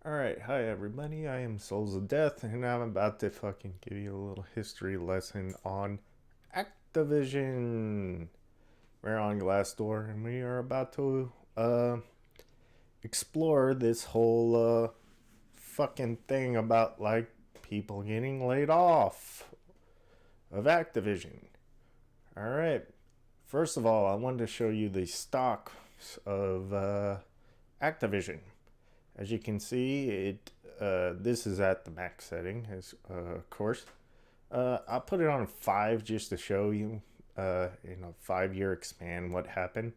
Alright, hi everybody, I am Souls of Death, and I'm about to fucking give you a little history lesson on Activision. We're on Glassdoor, and we are about to, explore this whole, fucking thing about, like, people getting laid off of Activision. Alright, first of all, I wanted to show you the stocks of, Activision. As you can see, this is at the max setting, as of course. I'll put it on 5 just to show you, in a 5-year span, what happened.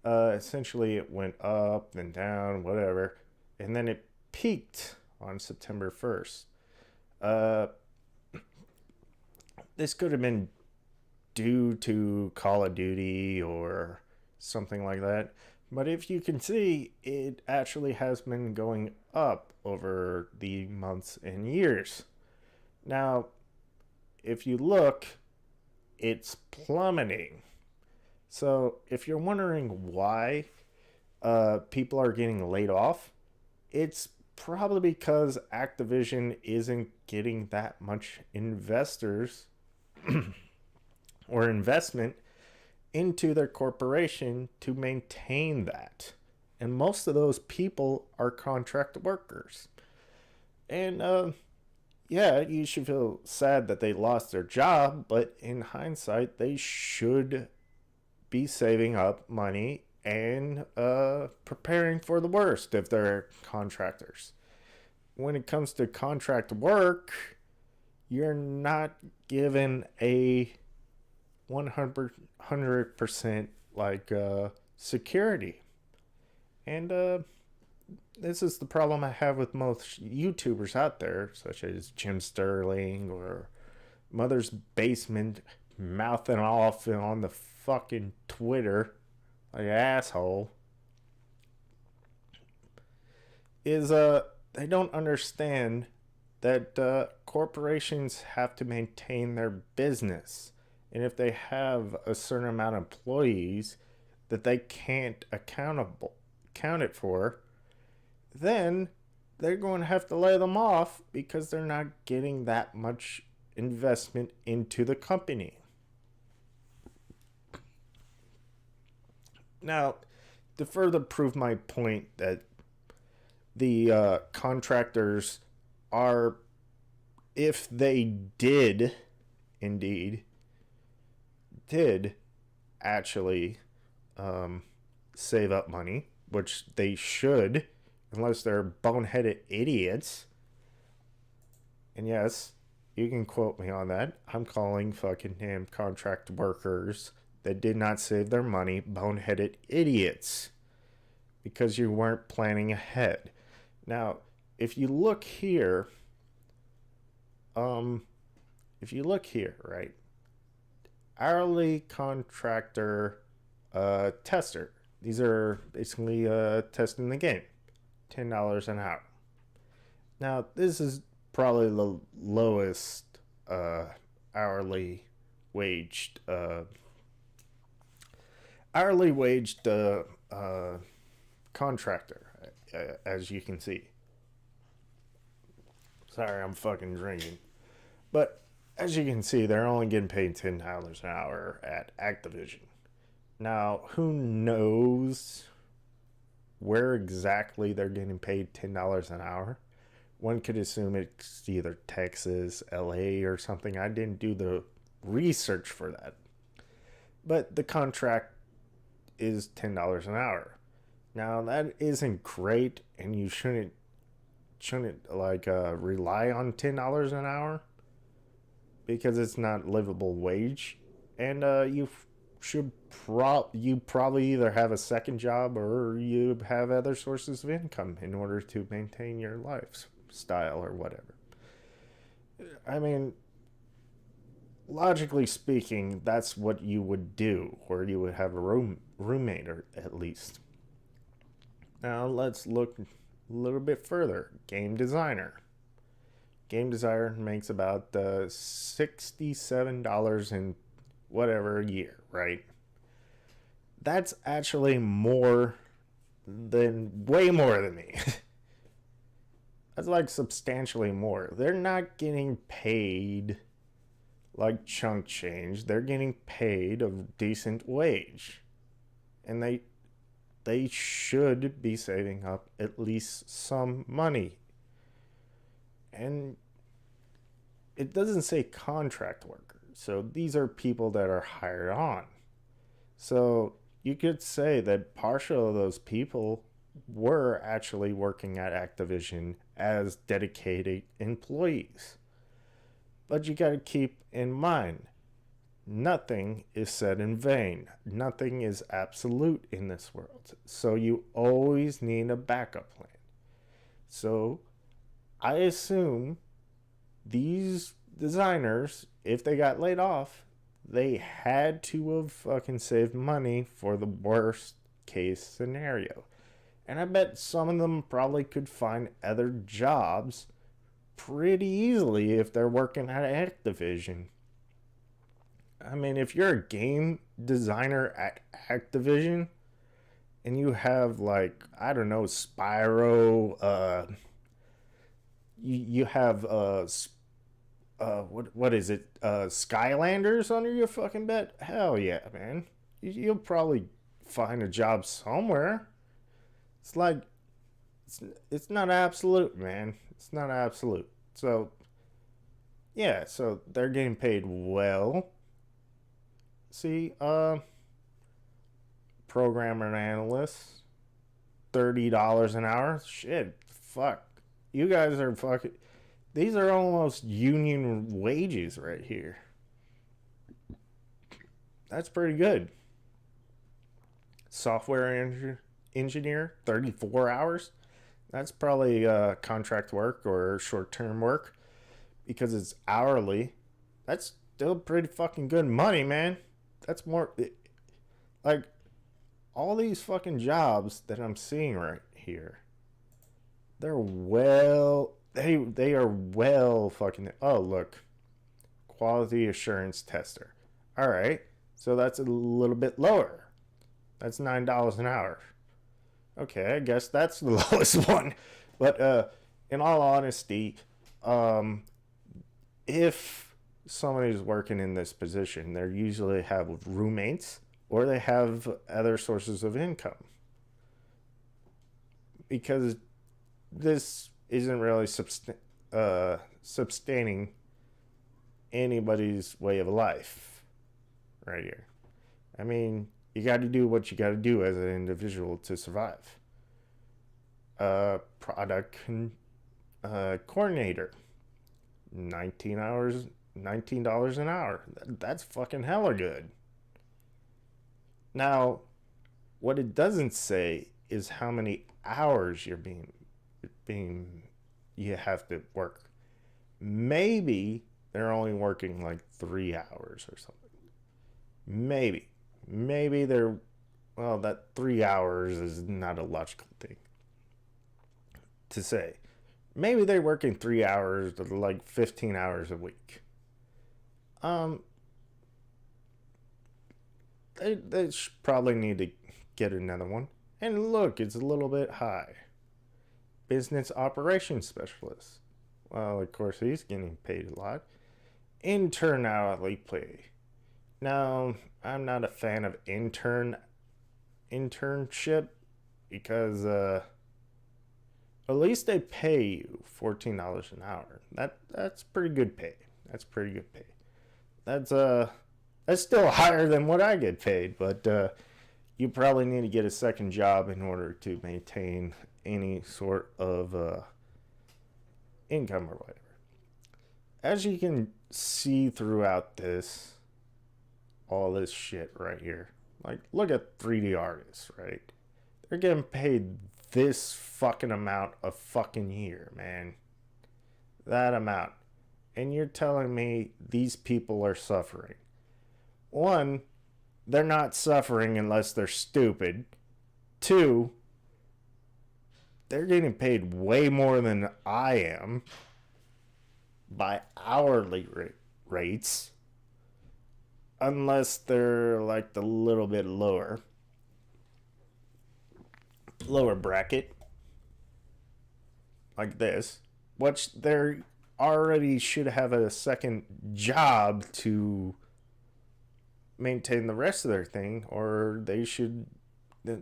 Essentially, it went up, then down, whatever, and then it peaked on September 1st. This could have been due to Call of Duty or something like that. But if you can see, it actually has been going up over the months and years. Now, if you look, it's plummeting. So if you're wondering why people are getting laid off, it's probably because Activision isn't getting that much investors or investment into their corporation to maintain that. And most of those people are contract workers. And yeah, you should feel sad that they lost their job, but in hindsight, they should be saving up money and preparing for the worst if they're contractors. When it comes to contract work, you're not given a 100% like security. And this is the problem I have with most YouTubers out there, such as Jim Sterling or Mother's Basement mouthing off on the fucking Twitter like an asshole, is they don't understand that corporations have to maintain their business. And if they have a certain amount of employees that they can't account it for, then they're going to have to lay them off because they're not getting that much investment into the company. Now, to further prove my point that the contractors are, if they did indeed did actually save up money, which they should, unless they're boneheaded idiots. And yes, you can quote me on that. I'm calling fucking damn contract workers that did not save their money boneheaded idiots because you weren't planning ahead. Now, if you look here, right? Hourly contractor tester. These are basically testing the game. $10 an hour. Now, this is probably the lowest hourly waged contractor, as you can see. Sorry, I'm fucking drinking. But as you can see, they're only getting paid $10 an hour at Activision. Now, who knows where exactly they're getting paid $10 an hour? One could assume it's either Texas, LA, or something. I didn't do the research for that. But the contract is $10 an hour. Now, that isn't great, and you shouldn't like rely on $10 an hour because it's not livable wage, and you probably either have a second job or you have other sources of income in order to maintain your lifestyle or whatever. I mean, logically speaking, that's what you would do, or you would have a roommate, or at least. Now let's look a little bit further. Game designer makes about $67 in whatever a year, right? That's actually way more than me. That's like substantially more. They're not getting paid like chunk change. They're getting paid a decent wage. And they should be saving up at least some money. And it doesn't say contract workers. So these are people that are hired on. So you could say that partial of those people were actually working at Activision as dedicated employees. But you got to keep in mind, nothing is said in vain. Nothing is absolute in this world. So you always need a backup plan. So I assume these designers, if they got laid off, they had to have fucking saved money for the worst case scenario. And I bet some of them probably could find other jobs pretty easily if they're working at Activision. I mean, if you're a game designer at Activision and you have, like, I don't know, Spyro, you have what is it, Skylanders under your fucking bed? Hell yeah, man. You'll probably find a job somewhere. It's like, it's not absolute, man. It's not absolute. So yeah, so they're getting paid well. See, programmer and analyst, $30 an hour. Shit, fuck. You guys are fucking. These are almost union wages right here. That's pretty good. Software engineer, 34 hours. That's probably contract work or short-term work because it's hourly. That's still pretty fucking good money, man. That's more like all these fucking jobs that I'm seeing right here. They are well fucking. Oh, look. Quality assurance tester. All right. So that's a little bit lower. That's $9 an hour. Okay, I guess that's the lowest one. But in all honesty, if somebody's working in this position, they usually have roommates or they have other sources of income. Because this isn't really sustaining anybody's way of life right here. I mean, you got to do what you got to do as an individual to survive. Product coordinator, $19 an hour. That's fucking hella good. Now, what it doesn't say is how many hours you're you have to work. Maybe they're only working like 3 hours or something. Maybe they're, well, that 3 hours is not a logical thing to say. Maybe they're working 3 hours to like 15 hours a week. They probably need to get another one. And look, it's a little bit high. Business operations specialist. Well, of course, he's getting paid a lot. Intern hourly pay. Now, I'm not a fan of internship because at least they pay you $14 an hour. That's pretty good pay. That's pretty good pay. That's still higher than what I get paid, but you probably need to get a second job in order to maintain any sort of income or whatever. As you can see throughout this, all this shit right here, like, look at 3D artists, right? They're getting paid this fucking amount a fucking year, man. That amount. And you're telling me these people are suffering. One, they're not suffering unless they're stupid. Two, they're getting paid way more than I am by hourly rates. Unless they're like the little bit lower bracket. Like this. which they already should have a second job to maintain the rest of their thing, or they should. That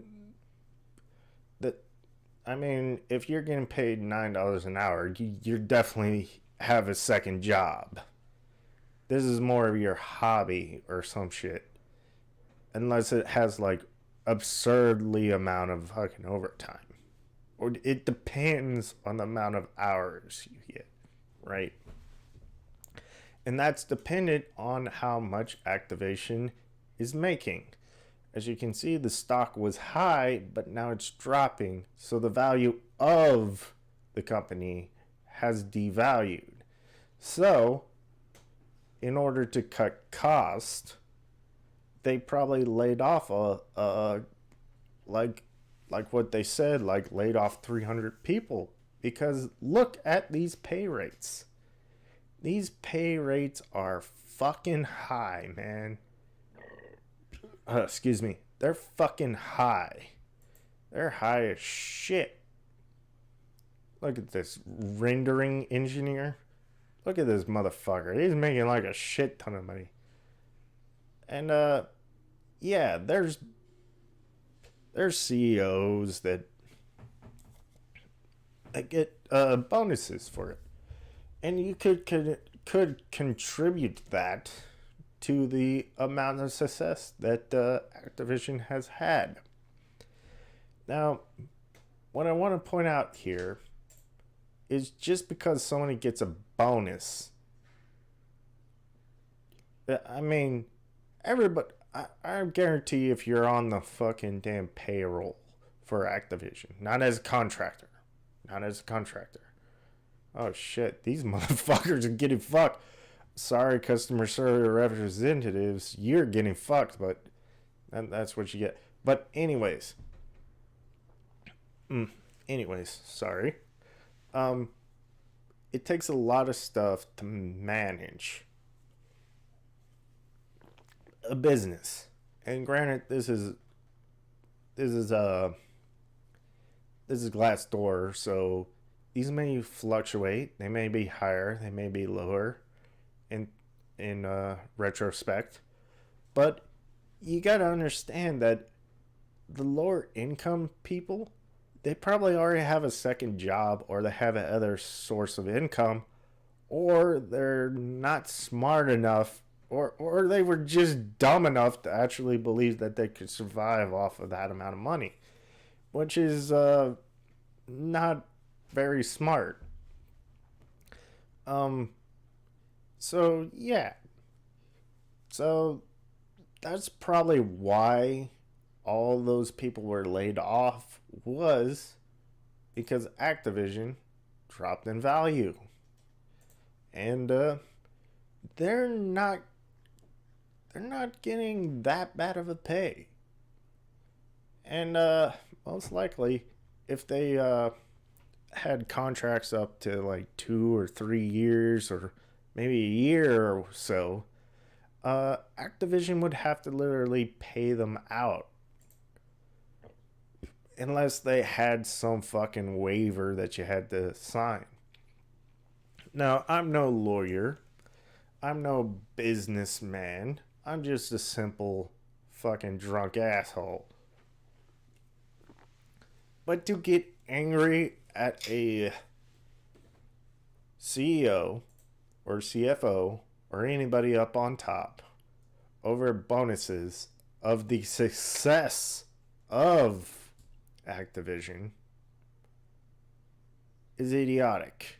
I mean, if you're getting paid $9 an hour, you definitely have a second job. This is more of your hobby or some shit, unless it has like absurdly amount of fucking overtime. Or it depends on the amount of hours you get, right? And that's dependent on how much Activision is making. As you can see, the stock was high, but now it's dropping. So the value of the company has devalued. So, in order to cut cost, they probably laid off like what they said, like laid off 300 people. Because look at these pay rates. These pay rates are fucking high, man. Excuse me. They're fucking high. They're high as shit. Look at this rendering engineer. Look at this motherfucker. He's making like a shit ton of money. And yeah, there's CEOs that get bonuses for it. And you could contribute that to the amount of success that Activision has had. Now, what I want to point out here is just because somebody gets a bonus, I mean, everybody, I guarantee if you're on the fucking damn payroll for Activision, not as a contractor. Oh shit, these motherfuckers are getting fucked. Sorry, customer service representatives, you're getting fucked, but that's what you get. But anyways, sorry. It takes a lot of stuff to manage a business. And granted, this is Glassdoor, so these may fluctuate. They may be higher, they may be lower in retrospect. But you got to understand that the lower income people, they probably already have a second job, or they have another source of income, or they're not smart enough, or they were just dumb enough to actually believe that they could survive off of that amount of money, which is not very smart. So yeah. So that's probably why all those people were laid off, was because Activision dropped in value. And they're not getting that bad of a pay. And most likely, if they had contracts up to like 2 or 3 years, or maybe a year or so, Activision would have to literally pay them out. Unless they had some fucking waiver that you had to sign. Now, I'm no lawyer. I'm no businessman. I'm just a simple fucking drunk asshole. But to get angry at a CEO or CFO or anybody up on top over bonuses of the success of Activision is idiotic.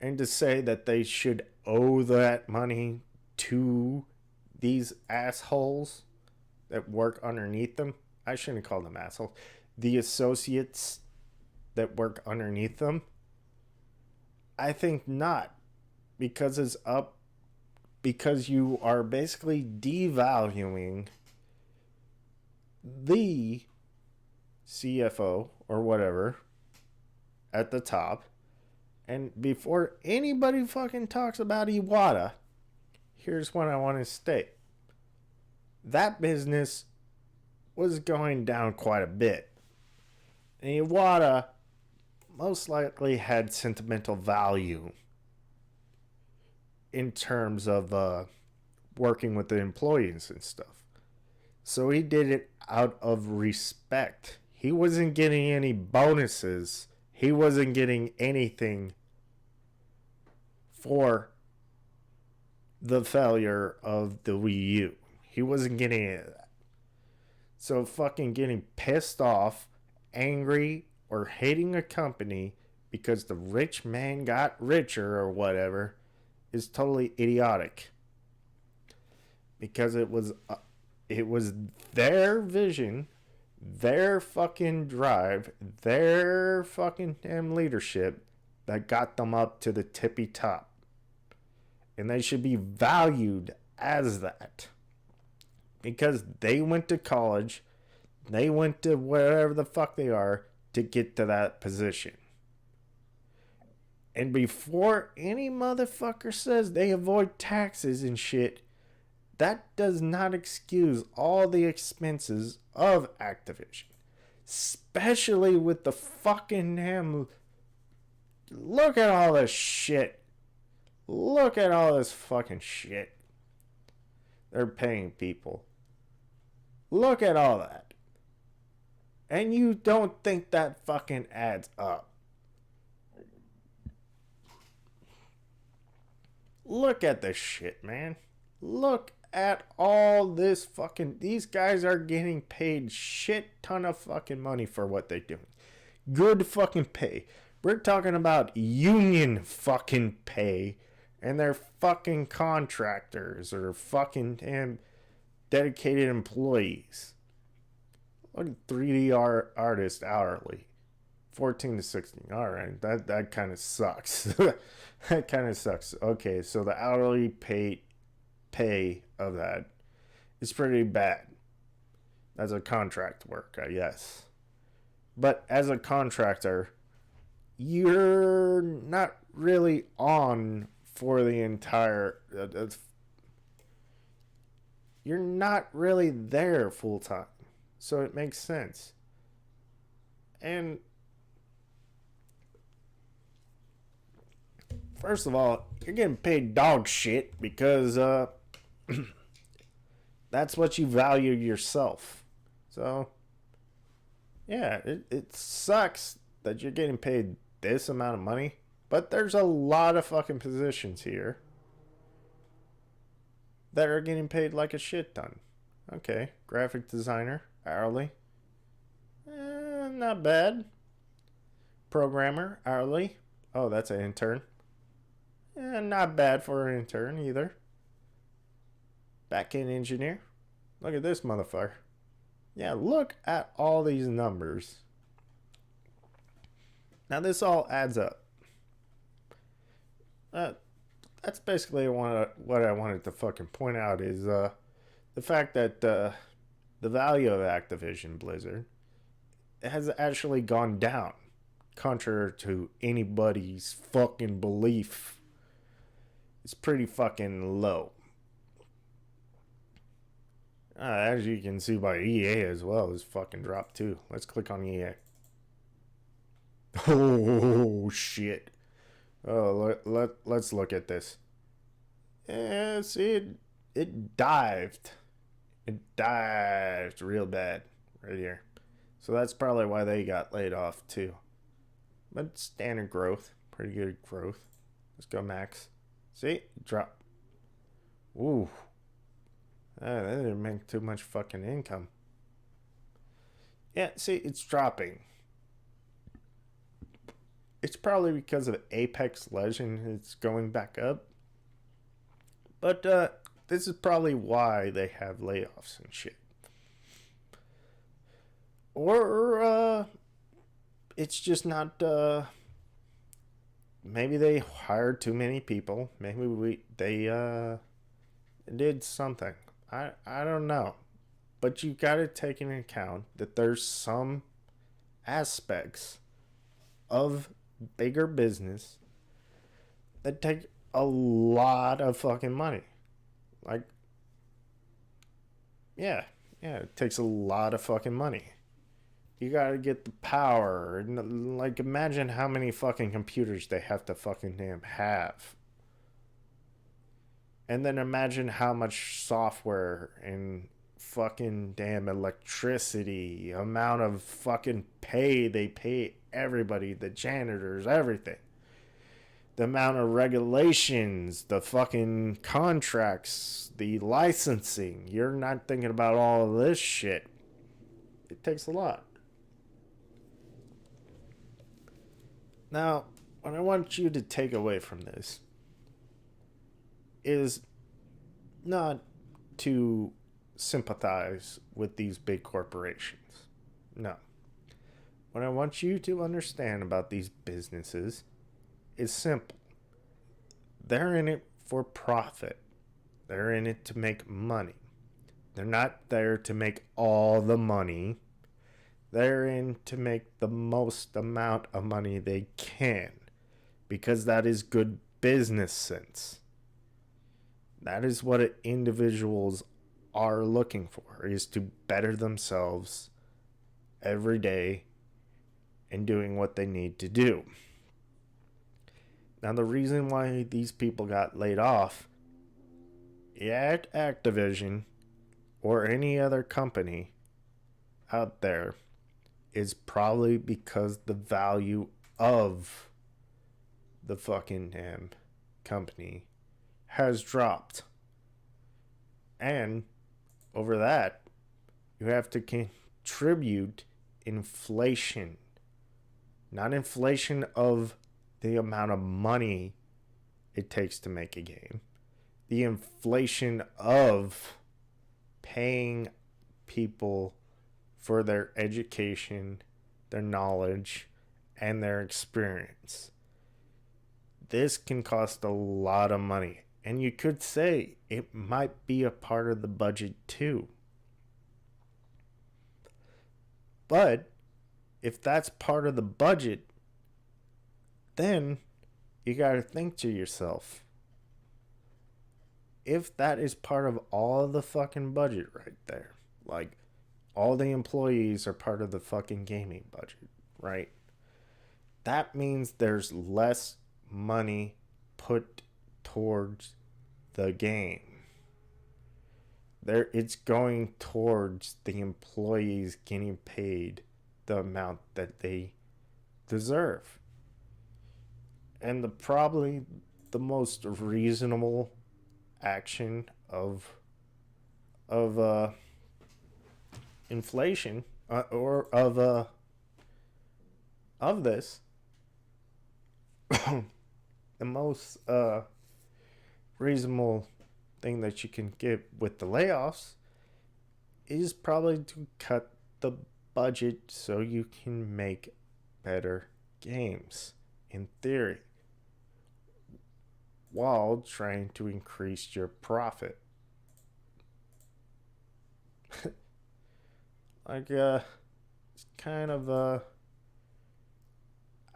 And to say that they should owe that money to these assholes that work underneath them, I shouldn't call them assholes, the associates that work underneath them, I think not. Because it's up, because you are basically devaluing the CFO or whatever at the top. And before anybody fucking talks about Iwata, here's what I want to state. That business was going down quite a bit. And Iwata most likely had sentimental value in terms of working with the employees and stuff. So he did it out of respect. He wasn't getting any bonuses. He wasn't getting anything for the failure of the Wii U. He wasn't getting any of that. So fucking getting pissed off, angry, or hating a company because the rich man got richer or whatever is totally idiotic. Because it was their vision, their fucking drive, their fucking damn leadership that got them up to the tippy top. And they should be valued as that. Because they went to college, they went to wherever the fuck they are to get to that position. And before any motherfucker says they avoid taxes and shit, that does not excuse all the expenses of Activision. Especially with the fucking damn... Look at all this shit. Look at all this fucking shit they're paying people. Look at all that. And you don't think that fucking adds up. Look at this shit, man. Look at all this fucking... These guys are getting paid shit ton of fucking money for what they're doing. Good fucking pay. We're talking about union fucking pay. And they're fucking contractors or fucking damn dedicated employees. Look at 3D artist hourly. 14 to 16. Alright, that kind of sucks. That kind of sucks. Okay, so the hourly pay of that is pretty bad. That's a contract work, I guess. But as a contractor, you're not really on for the entire... you're not really there full time. So it makes sense. And first of all, you're getting paid dog shit because that's what you value yourself. So yeah, it sucks that you're getting paid this amount of money, but there's a lot of fucking positions here that are getting paid like a shit ton. Okay, graphic designer, hourly. Not bad. Programmer, hourly. Oh, that's an intern. Not bad for an intern either. Back-end engineer. Look at this motherfucker. Yeah, look at all these numbers. Now this all adds up. That's basically what I wanted to fucking point out is the fact that the value of Activision Blizzard has actually gone down, contrary to anybody's fucking belief. It's pretty fucking low. As you can see by EA as well, is fucking dropped too. Let's click on EA. Oh shit. Oh, let's look at this. Yeah, see, it dived. It dived real bad right here. So that's probably why they got laid off too. But standard growth. Pretty good growth. Let's go max. See? Drop. Ooh. That didn't make too much fucking income. Yeah, see, it's dropping. It's probably because of Apex Legend. It's going back up. But this is probably why they have layoffs and shit. Or it's just not... maybe they hired too many people. Maybe they did something. I don't know. But you got to take into account that there's some aspects of bigger business that take a lot of fucking money. Like, yeah, it takes a lot of fucking money. You gotta get the power. And, like, imagine how many fucking computers they have to fucking damn have. And then imagine how much software and fucking damn electricity, amount of fucking pay they pay everybody, the janitors, everything. The amount of regulations, the fucking contracts, the licensing. You're not thinking about all of this shit. It takes a lot. Now, what I want you to take away from this is not to sympathize with these big corporations. No. What I want you to understand about these businesses is simple. They're in it for profit. They're in it to make money. They're not there to make all the money. They're in to make the most amount of money they can, because that is good business sense. That is what individuals are looking for, is to better themselves every day and doing what they need to do. Now, the reason why these people got laid off at Activision or any other company out there is probably because the value of the fucking damn company has dropped. And over that, you have to contribute inflation. Not inflation of the amount of money it takes to make a game. The inflation of paying people for their education, their knowledge, and their experience. This can cost a lot of money. And you could say it might be a part of the budget too. But if that's part of the budget, then you got to think to yourself, if that is part of all the fucking budget right there, like all the employees are part of the fucking gaming budget, right? That means there's less money put towards the game. It's going towards the employees getting paid the amount that they deserve. And probably the most reasonable action of inflation or of this the most reasonable thing that you can get with the layoffs is probably to cut the budget so you can make better games, in theory, while trying to increase your profit. Like, it's kind of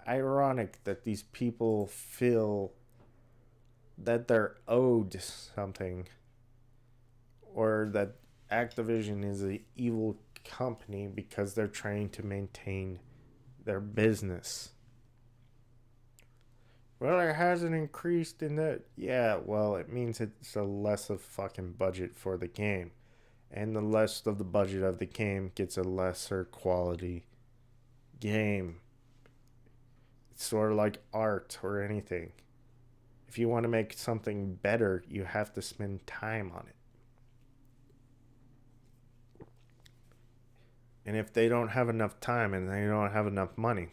ironic that these people feel that they're owed something, or that Activision is an evil company because they're trying to maintain their business. Well, it hasn't increased in that. Yeah, well, it means it's a less of fucking budget for the game. And the less of the budget of the game gets a lesser quality game. It's sort of like art or anything. If you want to make something better, you have to spend time on it. And if they don't have enough time and they don't have enough money,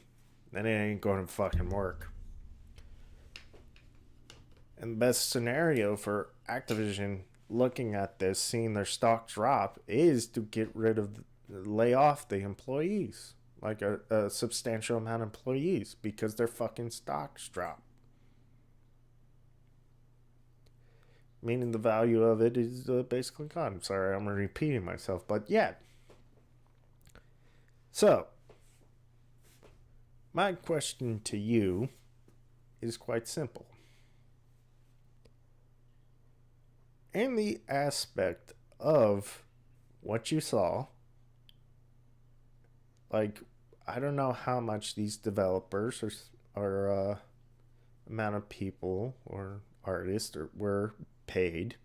then it ain't going to fucking work. And the best scenario for Activision looking at this, seeing their stock drop, is to get rid of, lay off the employees. Like a substantial amount of employees, because their fucking stocks drop. Meaning the value of it is basically gone. Sorry, I'm repeating myself, but yeah. So, my question to you is quite simple. In the aspect of what you saw, Like, I don't know how much these developers or amount of people or artists were paid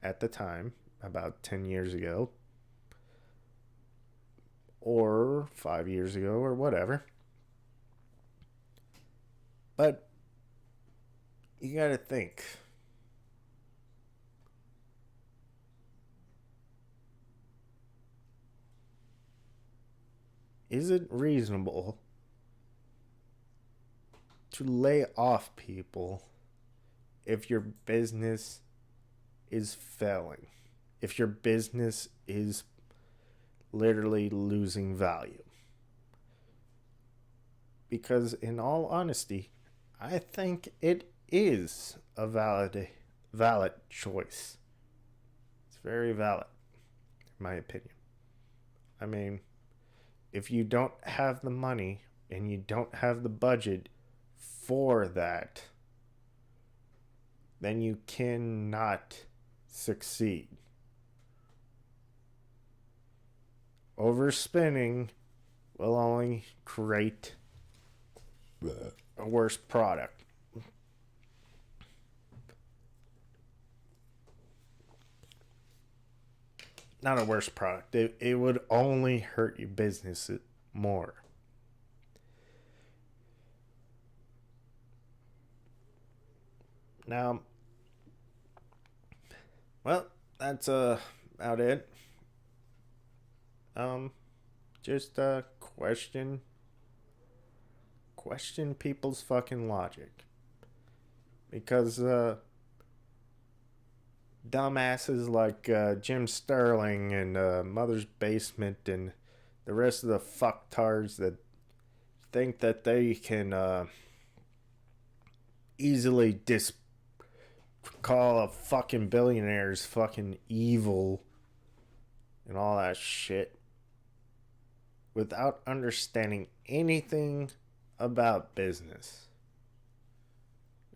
at the time, about 10 years ago, or 5 years ago, or whatever. But you gotta think. Is it reasonable to lay off people if your business is failing? If your business is literally losing value? Because in all honesty, I think it is a valid choice. It's very valid, in my opinion. I mean, if you don't have the money and you don't have the budget for that, then you cannot succeed. Overspending will only create a worse product. Not a worse product. It would only hurt your business more. Now, well, that's about it. Just question people's fucking logic, because dumbasses like Jim Sterling and Mother's Basement and the rest of the fucktards that think that they can easily call a fucking billionaires fucking evil and all that shit without understanding anything about business.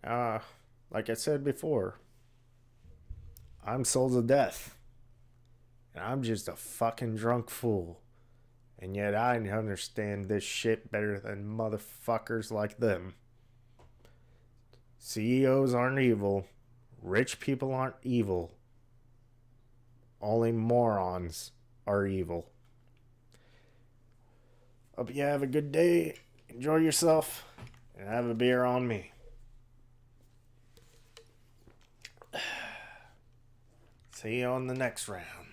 Like I said before, I'm Soulsofdeath, and I'm just a fucking drunk fool, and yet I understand this shit better than motherfuckers like them. CEOs aren't evil. Rich people aren't evil. Only morons are evil. Hope you have a good day. Enjoy yourself. And have a beer on me. See you on the next round.